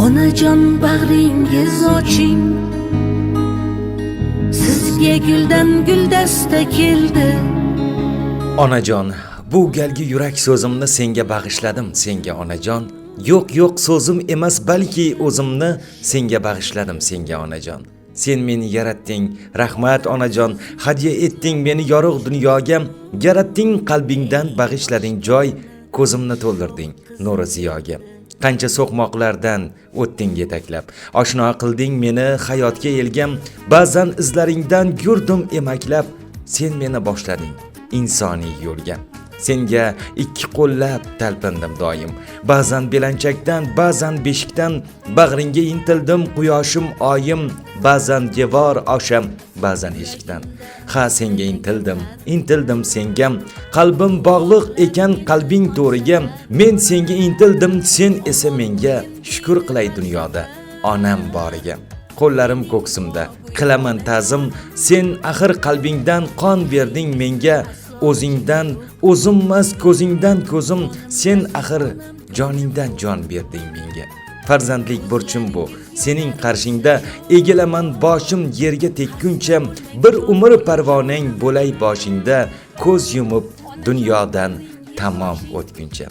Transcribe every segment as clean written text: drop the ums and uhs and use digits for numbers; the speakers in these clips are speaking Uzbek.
Onajon bag'ringiz oching, sizga guldan guldasta keldi. Onajon, bu galgi yurak so'zimni senga bag'ishladim, senga onajon. Yo'q so'zim emas, balki o'zimni senga bag'ishladim, senga onajon. Sen meni yaratding, rahmat onajon, hadya etding meni yorug' dunyoga, yaratding qalbingdan bag'ishlading joy, ko'zimni to'ldirding nuri ziyoga. Qancha so'qmoqlardan o'tding yetaklab, oshno qilding meni hayotga elgam, ba'zan izlaringdan yurdim emaklab, sen meni boshlading insoniy yo'lga. Senga ikki qo'llab talpindim doim, ba'zan belanchakdan, ba'zan beshikdan, bag'ringga intildim quyoshim oyim, ba'zan devor osham, ba'zan eshikdan. Ha, senga intildim senga, qalbim bog'liq ekan qalbing to'riga, men senga intildim, sen esa menga, shukr qilay dunyoda onam boriga. Qo'llarim ko'ksimda qilaman ta'zim, sen axir qalbingdan qon berding menga, o'zingdan o'zimmas ko'zingdan ko'zim, sen axir joningdan jon berding menga. Farzandlik burchim bu, sening qarshingda egilaman boshim yerga tekkuncha, bir umr parvonang bo'lay boshingda, ko'z yumib dunyodan tamom o'tguncha.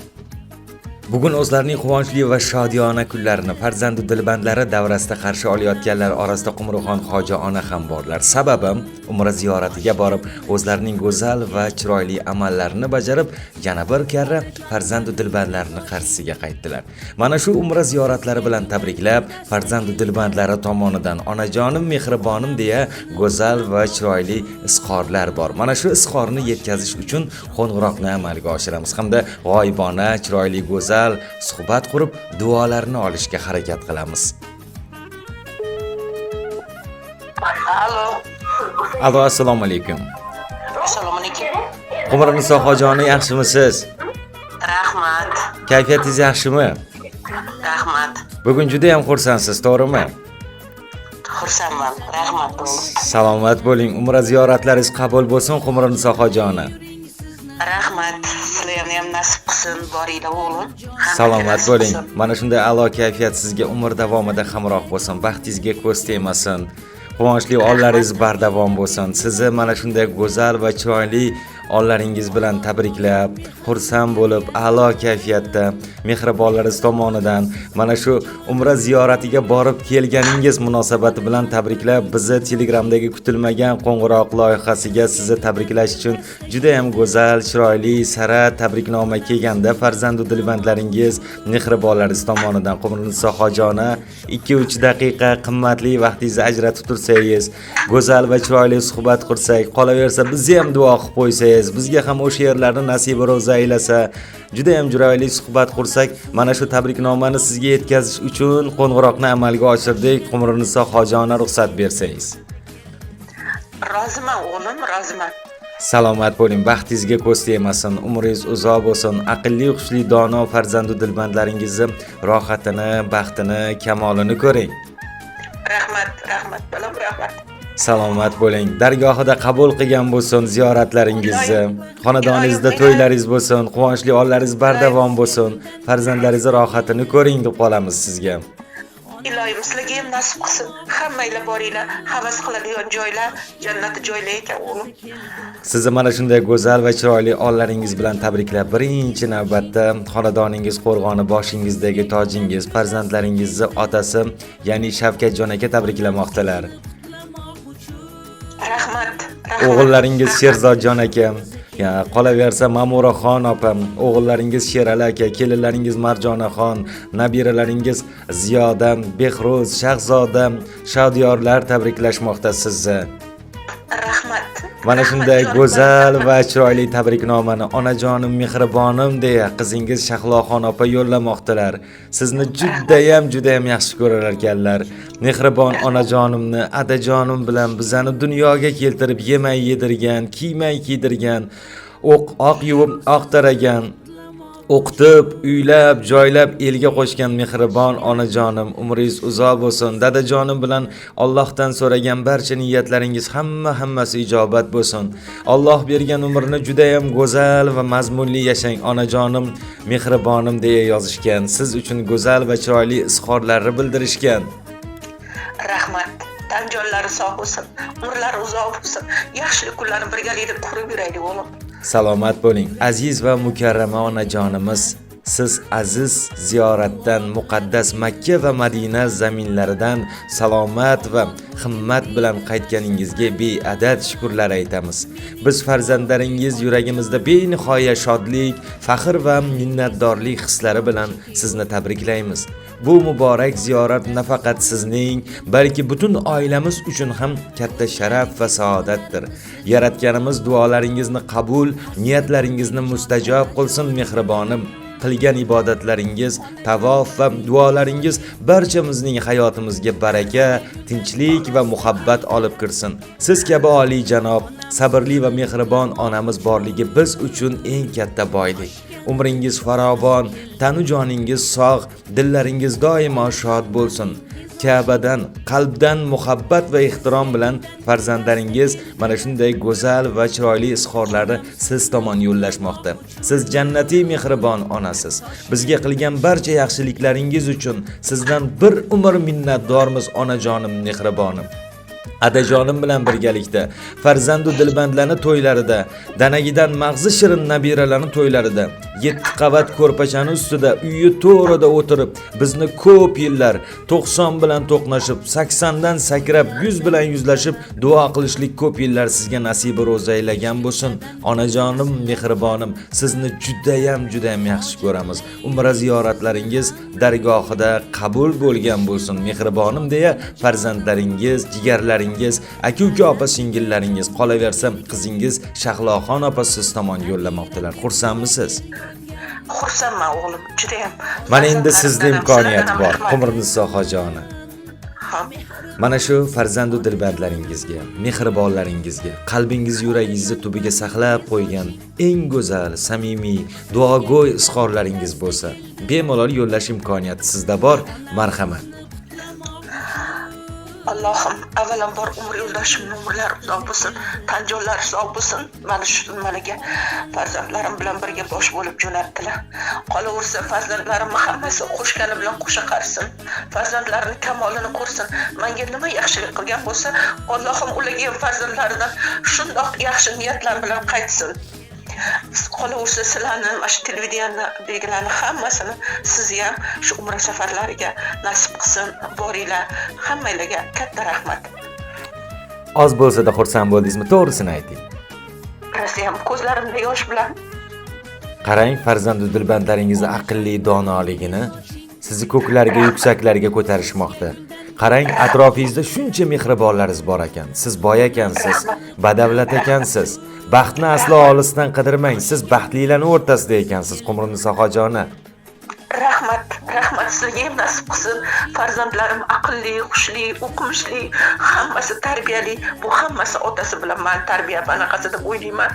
Bugun o'zlarining quvonchli va shodiyona kunlarini farzandu dilbandlari davrasida qarshi olayotganlar orasida Qumruxon hoji ona ham borlar. Sababim umra ziyoratiga borib, o'zlarining go'zal va chiroyli amallarini bajarib, yana bir karra farzandu dilbandlarini qarshisiga qaytdilar. Mana shu umra ziyoratlari bilan tabriklab, farzandu dilbandlari tomonidan onajonim, mehribonim deya go'zal va chiroyli izhorlar bor. Mana shu izhorni yetkazish uchun qo'ng'iroqni amalga oshiramiz hamda g'oyibona, chiroyli, go'zal suhbat qurib, duolarni olishga harakat qilamiz. Alo, assalomu alaykum. Assalomu alaykum. Qumriniso hojoni, yaxshimisiz? Rahmat. Kayfiyatingiz yaxshimi? Rahmat. Bugun juda ham xursandsiz, to'g'rimi? Xursandman. Rahmat. Salomat bo'ling. Umra ziyoratlaringiz qabul bo'lsin, Qumriniso hojoni. Rahmat. Sizlarga ham nasib qilsin, boringlar o'g'lim. Salomat bo'ling. Mana shunday a'lo kayfiyat sizga umr davomida hamroh bo'lsin, baxtingizga ko'z tegmasin. Quvonchli onlaringiz bardavom bo'lsin. Sizni mana shunday go'zal va chiroyli onlaringiz bilan tabriklab, xursand bo'lib, a'lo kayfiyatda mehribonlaringiz tomonidan mana shu umra ziyoratiga borib kelganingiz munosabati bilan tabriklab, bizni Telegramdagi kutilmagan qo'ng'iroq loyihasiga sizni tabriklash uchun juda ham go'zal, chiroyli, sara tabriknoma kelganda farzandu dilbandlaringiz, mehribonlaringiz tomonidan Qumriniso hojona 2-3 daqiqa qimmatli vaqtingizni ajratib tursangiz, go'zal va chiroyli suhbat qursak, qolaversa bizni ham duo qilib qo'ysangiz, bizga ham o'sha yerlarni nasibi ro'za aylasa, juda ham chiroyli suhbat qursak, mana shu tabriknomani sizga yetkazish uchun qo'ng'iroqni amalga oshirdik. Qumriniso hojona ruxsat bersangiz. Roziman o'g'lim, roziman. Salomat bo'ling, baxtingizga ko'z tegmasin, umringiz uzoq bo'lsin, aqlli, xushli, dono farzandu dilbandlaringizni rohatini, baxtini, kamolini ko'ring. Rahmat, balam, rahmat. Salomat bo'ling. Dargohida qabul qilgan bo'lsin ziyoratlaringizni. Xonadoningizda to'ylaringiz bo'lsin, quvonchli onlaringiz bardavom bo'lsin. Farzandlaringiz rohatini ko'ring deb qolamiz sizga. Ilohim sizlarga ham nasib qilsin. Hammanglar boringlar, havas qiladigan joylar, jannat joylar ekan o'g'lim. Sizni mana shunday go'zal va chiroyli onlaringiz bilan tabriklab, birinchi navbatda xonadoningiz qo'rg'oni boshingizdagi tojingiz, farzandlaringizni otasi, ya'ni Shavkatjon aka tabriklamoqdalar. Rahmat. O'g'illaringiz Sherzodjon aka, qolaversa Mamuraxon opam, o'g'illaringiz Sherali aka, kelinlaringiz Marjonaxon, nabiralaringiz Ziyoda, Behruz, Shahzoda, Shodiyorlar tabriklashmoqda sizni. Rahmat. Mana shunday go'zal va chiroyli tabriknomani onajonim, mehribonim deya qizingiz Shahloxon opa yo'llamoqdalar. Sizni juda ham yaxshi ko'rar ekanlar. Mehribon onajonimni, adajonim bilan bizani dunyoga keltirib yemay yedirgan, kiymay kiydirgan, oq yuvib oq taragan, o'qitib, uylab, joylab elga qo'shgan mehribon onajonim, umringiz uzoq bo'lsin. Dadajonim bilan Allohdan so'ragan barcha niyatlaringiz hammasi ijobat bo'lsin. Alloh bergan umrni juda ham go'zal va mazmunli yashang onajonim, mehribonim deya yozishgan. Siz uchun go'zal va chiroyli izhorlarni bildirishgan. Rahmat. Tan jonlari sog' bo'lsin, umrlari uzoq bo'lsin. Yaxshi kunlarni birgalikda ko'rib yuraylik o'g'lim. Salomat bo'ling. Aziz va mukarrama onajonimiz, siz aziz ziyoratdan muqaddas Makka va Madina zaminlaridan salomat va himmat bilan qaytganingizga beadad shukrlar aytamiz. Biz farzandlaringiz yuragimizda benihoya shodlik, faxr va minnatdorlik hislari bilan sizni tabriklaymiz. Bu muborak ziyorat nafaqat sizning, balki butun oilamiz uchun ham katta sharaf va saodatdir. Yaratganimiz duolaringizni qabul, niyatlaringizni mustajob qilsin mehribonim. Qilgan ibodatlaringiz, tavof va duolaringiz barchamizning hayotimizga baraka, tinchlik va muhabbat olib kirsin. Siz kabi oliy janob, sabrli va mehribon onamiz borligi biz uchun eng katta boylik. Umringiz farovon, tanu joningiz sog', dillaringiz doimo shod bo'lsin. Ka'badan, qalbdan muhabbat va ehtirom bilan farzandlaringiz mana shunday go'zal va chiroyli izhorlarni siz tomon yo'llashmoqda. Siz jannatiy mehribon onasiz. Bizga qilgan barcha yaxshiliklaringiz uchun sizdan bir umr minnatdormiz onajonim mehribonim. Adajonim bilan birgalikda farzandu dilbandlarni to'ylarida, danagidan mag'zi shirin nabiralarni to'ylarida, 7 qavat ko'rpachani ustida uyi to'rida o'tirib, bizni ko'p yillar 90 bilan to'qnashib, 80 dan sakrab, 100 bilan yuzlashib duo qilishlik ko'p yillar sizga nasibi ro'zaylagan bo'lsin. Onajonim mehribonim, sizni juda ham yaxshi ko'ramiz. Umra ziyoratlaringiz dargohida qabul bo'lgan bo'lsin mehribonim deya farzandlaringiz, jigarlaringiz, aka-uka opa-singillaringiz, qolaversa qizingiz Shahloxon opa siz tomon yo'llamoqdalar. Xursandmisiz? Xursandman o'g'lim, juda ham. Mana endi sizda imkoniyat bor, Qumrniso xojoni. Mana shu farzandu dilbandlaringizga, mehribonlaringizga, qalbingiz yuragingizni tubiga saqlab qo'ygan eng go'zal, samimiy, duogo'y izhorlaringiz bo'lsa, bemalol yo'llash imkoniyati sizda bor. Marhamat. Allohim, avvalambor umr yo'ldoshimning umrlari uzoq bo'lsin, tan jonlari sog' bo'lsin. Mana shu nimaga farzandlarim bilan birga bosh bo'lib jo'natdilar. Qolaversa farzandlarimni hammasi qo'shgani bilan qo'sha qarsin. Farzandlarining kamolini ko'rsin. Menga nima yaxshilik qilgan bo'lsa, Allohim ularga ham farzandlaridan shundoq yaxshi niyatlar bilan qaytsin. Qolaversa sizlarni mana shu televideniyani belgilarni hammasini sizni ham shu umra safarlariga nasib qilsin. Boringlar, hammanglarga katta rahmat. Oz bo'lsa-da xursand bo'ldingizmi? To'g'risini ayting. Rosa ham ko'zlarimda yosh bilan. Qarang, farzandu dilbandlaringizni aqlli donoligini sizni ko'klarga, yuksaklarga ko'tarishmoqda. Qarang, atrofingizda shuncha mehribonlaringiz bor ekan. Siz boy ekansiz, badavlat ekansiz. Baxtni aslo olisdan qidirmang. Siz baxtlilarning o'rtasida ekansiz, Qumrniso xojona. Rahmat sizga ham nasib qilsin. Farzandlarim aqlli, xushli, o'qimishli, hammasi tarbiyali. Bu hammasi otasi bilan men tarbiya banaqasi deb o'ylayman.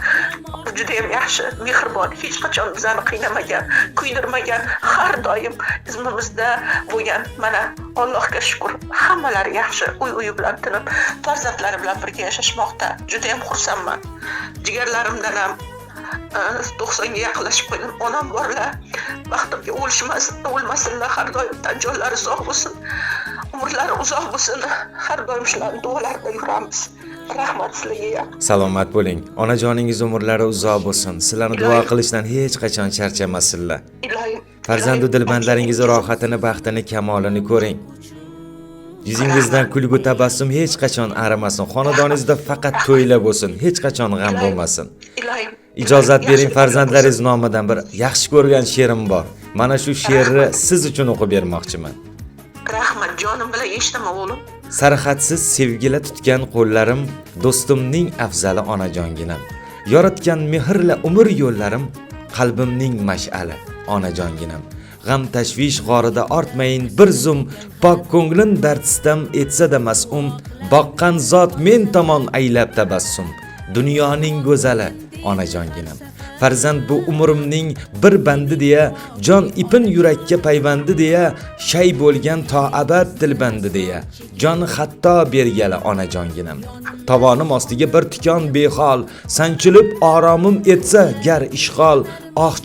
Juda ham yaxshi, mehribon, hech qachon bizani qiynamagan, kuydirmagan, har doim izmimizda bo'lgan. Mana Allohga shukr, hammalari yaxshi, uy bilan tinib, farzandlari bilan birga yashashmoqda. Juda ham xursandman. Jigarlarimdan ham 90 ga yaqinlashib qo'ydim. Onam borlar. Baxtimga o'lmasinlar, har doim tan jonlari sog' bo'lsin. Umrlari uzoq bo'lsin. Har doim shularning duolarida yuramiz. Rahmat sizlarga. Salomat bo'ling. Onajoningiz umrlari uzoq bo'lsin. Sizlarni duo qilishdan hech qachon charchamasinlar. Ilohim. Farzandu dilbandlaringizning rohatini, baxtini, kamolini ko'ring. Yuzingizdan kulgu tabassum hech qachon arimasin. Xonadoningizda faqat to'ylar bo'lsin, hech qachon g'am bo'lmasin. Ilohim. Ijozat bering, farzandlaringiz nomidan bir yaxshi ko'rgan she'rim bor. Mana shu she'rni siz uchun o'qib bermoqchiman. Rahmat, jonim bilan eshitaman o'g'lim. Sarhadsiz sevgila tutgan qo'llarim, do'stimning afzali onajonginam. Yoratgan mehrla umr yo'llarim, qalbimning mash'ali onajonginam. G'am tashvish g'orida ortmayin bir zum, pok ko'nglim dardstam etsa-da mas'um, boqqan zot men tomon aylab tabassum. Dunyoning go'zali onajonginam. Farzand bu umrimning bir bandi deya, jon ipin yurakka payvandi deya, shay bo'lgan to abad dilbandi deya, jon hatto bergala onajonginam. Tavonim ostiga bir tikon behol, sanchilib oromim etsa gar ishg'ol,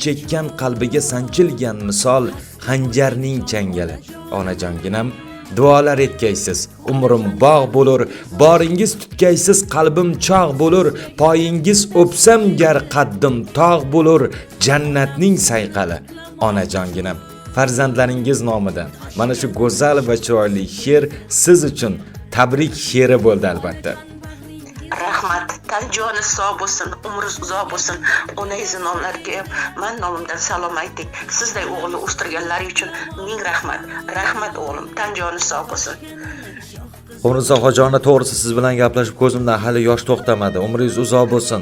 chekkan qalbiga sanchilgan misol, xanjarning changali onajonginam. Duolar etkaysiz, umrim bog' bo'lur, boringiz tutkaysiz, qalbim chog' bo'lur, poyingiz o'psam gar qaddim tog' bo'lur, jannatning sayqali onajonginam. Farzandlaringiz nomidan mana shu go'zal va chiroyli she'r siz uchun tabrik she'ri bo'ldi albatta. Rahmat, tan joni sog' bo'lsin, umringiz uzoq bo'lsin. Onangiz nomlariga men nomimdan salom ayting. Sizday o'g'ilni o'stirganlari uchun ming rahmat. Rahmat o'g'lim, tan joni sog' bo'lsin. Umringiz ho'jona, to'g'risi siz bilan gaplashib ko'zimdan hali yosh to'xtamadi. Umringiz uzoq bo'lsin.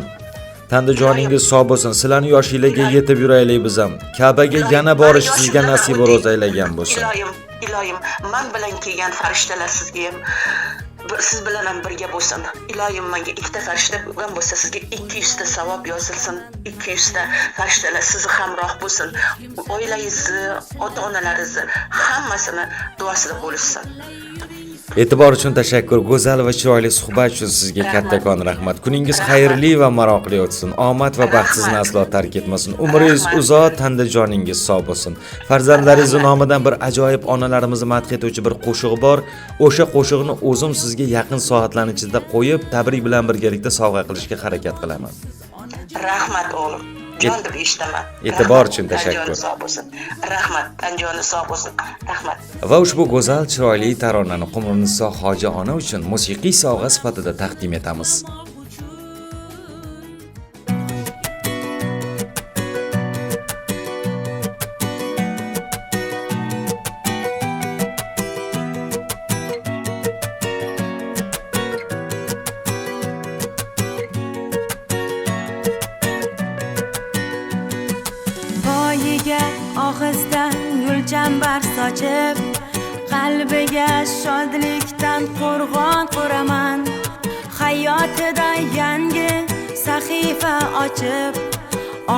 Tanda joningiz sog' bo'lsin. Sizlarni yoshingizga yetib yuraylik biz ham. Ka'baga yana borish sizga nasib ro'z aylagan bo'lsin. Iloyim, men bilan kelgan farishtalar sizga ham siz bilan ham birga bo'lsin. Iloyim, menga ikkita farishta bo'lgan bo'lsa, sizga 200 ta savob yozilsin. 200 ta farishtalar sizni hamroh bo'lsin. Oilangizni, ota-onalaringizni hammasini duosida bo'lishsin. E'tibor uchun tashakkur. Go'zal va chiroyli suhbat uchun sizga kattakon rahmat. Kuningiz xayrli va maroqli o'tsin. Omad va baxt sizni aslo tark etmasin. Umringiz uzoq, tanda joningiz sog' bo'lsin. Farzandlaringiz nomidan bir ajoyib onalarimizni madh etuvchi bir qo'shiq bor. O'sha qo'shiqni o'zim sizga yaqin soatlar ichida qo'yib, tabrik bilan birgalikda sovg'a qilishga harakat qilaman. Rahmat o'g'lim. Jon deb eshitaman. E'tibor uchun tashakkur. Rahmat, tan joni sog' bo'lsin. Rahmat. Va ushbu go'zal chiroyli taronani Qumriniso hoji ona uchun musiqiy sovg'a sifatida taqdim etamiz. Og'izdan gulchambar sochib, qalbiga shodlikdan qo'rg'on quraman. Hayotida yangi sahifa ochib,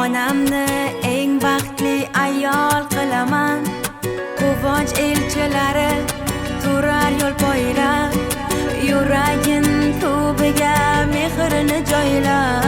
onamni eng baxtli ayol qilaman. Quvonch elchilari turar yo'l poylab, yuragin tubiga mehrini joylab.